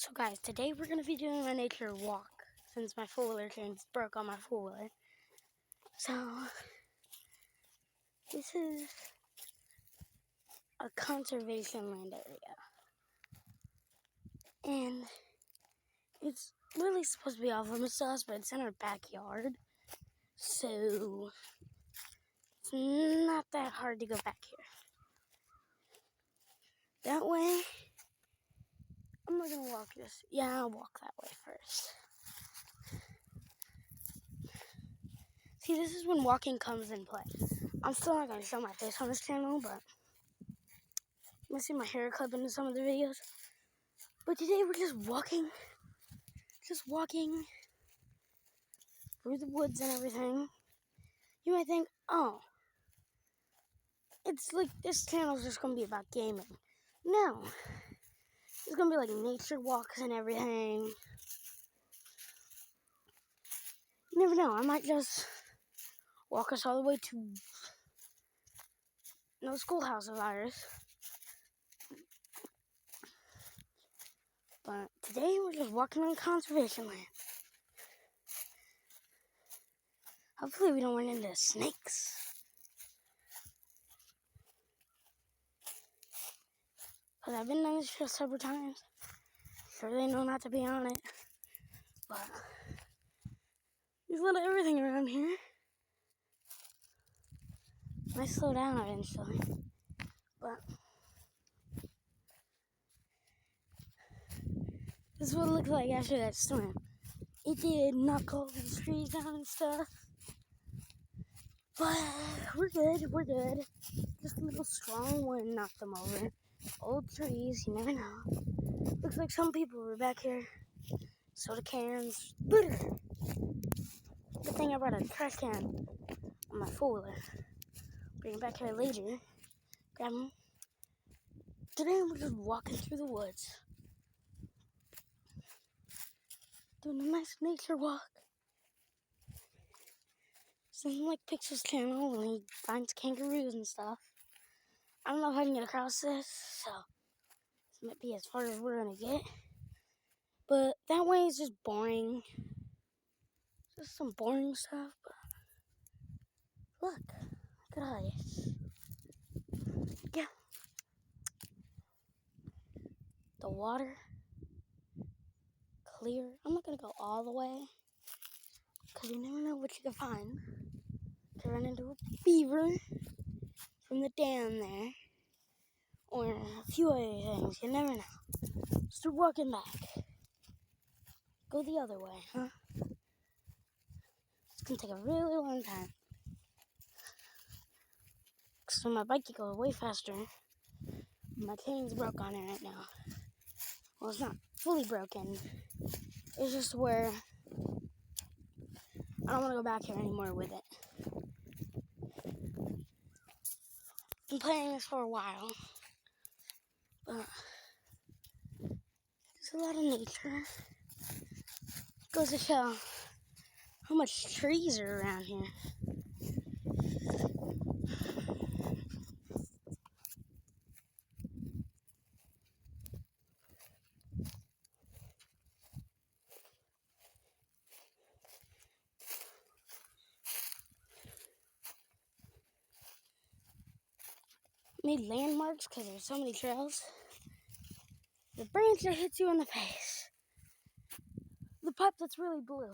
So guys, today we're going to be doing a nature walk since my four-wheeler chains broke on my four-wheeler. So, this is a conservation land area. And it's really supposed to be off limits to us, but it's in our backyard. So, it's not that hard to go back here. That way, I'm not going to walk this. Yeah, I'll walk that way first. See, this is when walking comes in play. I'm still not going to show my face on this channel, but you might see my hair clip into some of the videos. But today we're just walking through the woods and everything. You might think, oh, it's like this channel's just going to be about gaming. No, it's going to be like nature walks and everything. You never know, I might just walk us all the way to no schoolhouse of ours. But today we're just walking on conservation land. Hopefully we don't run into snakes. Because I've been on this trail several times. Sure they know not to be on it. But there's a little everything around here. Might slow down eventually. But this is what it looked like after that storm. It did knock all these trees down and stuff. But we're good. Just a little strong wind knocked them over. Old trees, you never know. Looks like some people were back here. Soda cans, litter. Good thing I brought a trash can on my four-wheeler. Bring it back here later. Grab them. Today we're just walking through the woods. Doing a nice nature walk. Something like Pixel's channel when he finds kangaroos and stuff. I don't know if I can get across this, so this might be as far as we're gonna get. But that way is just boring. Just some boring stuff, but look at all this. Yeah. The water, clear. I'm not gonna go all the way, because you never know what you can find. To run into a beaver from the dam there, or a few other things, you never know. Start walking back. Go the other way, huh? It's gonna take a really long time. So my bike can go way faster. My chain's broke on it right now. Well, it's not fully broken. It's just where I don't want to go back here anymore with it. Been playing this for a while, but there's a lot of nature. Goes to show how much trees are around here. Made landmarks because there's so many trails. The branch that hits you in the face. The pipe that's really blue.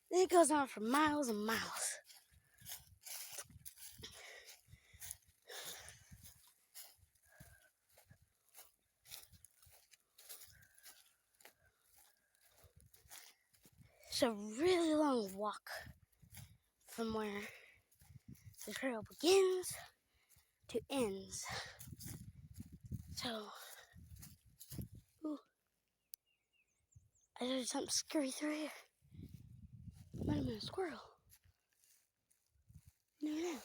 It goes on for miles and miles. It's a really long walk from where the trail begins to ends. So, ooh, I heard something scurry through here. Might have been a squirrel. You never know.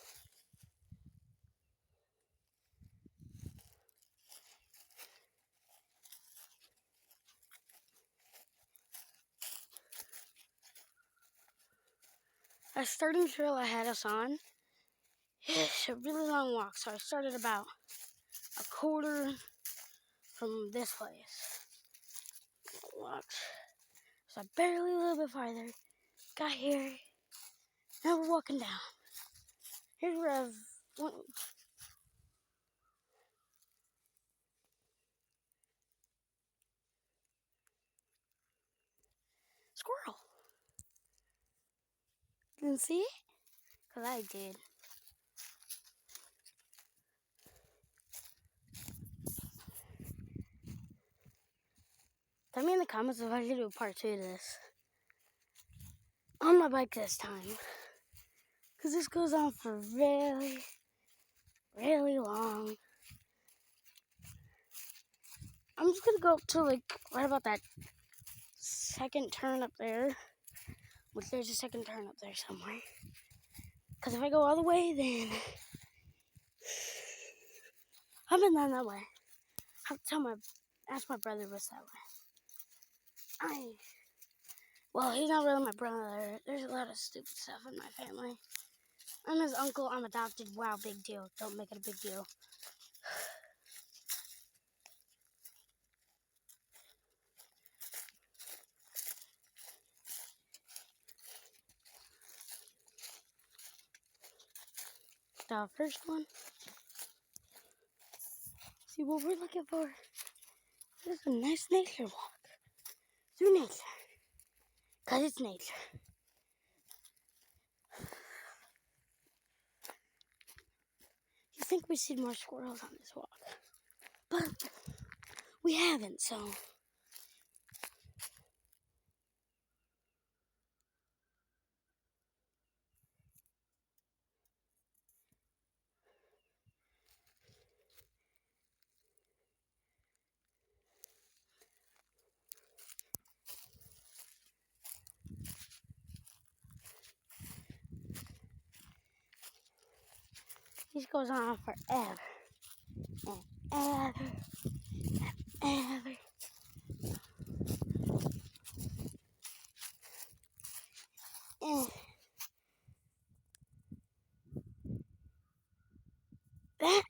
Our starting trail ahead us on, it's a really long walk, so I started about a quarter from this place. Walked, so I barely a little bit farther, got here, now we're walking down. Here's where I've went. Squirrel. Didn't see it? Because I did. Tell me in the comments if I should do a part 2 to this. On my bike this time. Because this goes on for really, really long. I'm just going to go up to like right about that second turn up there. Which there's a second turn up there somewhere. Because if I go all the way, then I've been down that way. I have to ask my brother what's that way. Well, he's not really my brother. There's a lot of stupid stuff in my family. I'm his uncle. I'm adopted. Wow, big deal. Don't make it a big deal. The first one. See what we're looking for. This is a nice nature walk. Through nature. Because it's nature. You think we see more squirrels on this walk. But we haven't, so. This goes on forever. And ever. And ever. And that,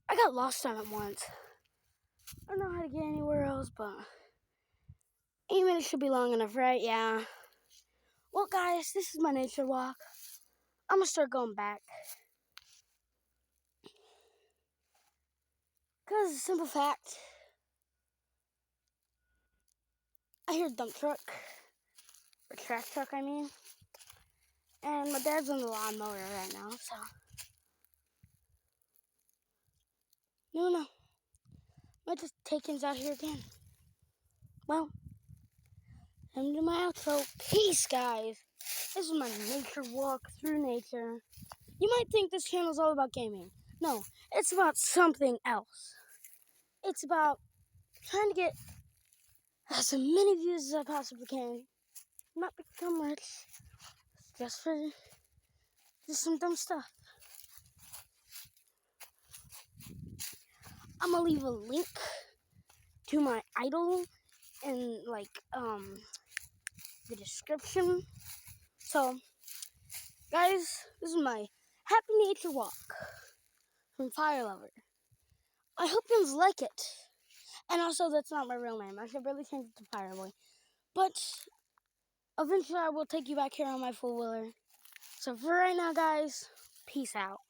I got lost on it once. I don't know how to get anywhere else, but 8 minutes should be long enough, right? Yeah. Well, guys, this is my nature walk. I'm gonna start going back. Because, simple fact, I hear a dump truck. Or trash truck, I mean. And my dad's on the lawnmower right now, so. No. Might just take things out here again. Well, time to do my outro. Peace, guys. This is my nature walk through nature. You might think this channel is all about gaming. No, it's about something else. It's about trying to get as many views as I possibly can. Not become rich. Just for some dumb stuff. I'm gonna leave a link to my idol in the description. So, guys, this is my happy nature walk from Firelover. I hope you guys like it. And also, that's not my real name. I should really change it to Fireboy. But eventually, I will take you back here on my four-wheeler. So for right now, guys, peace out.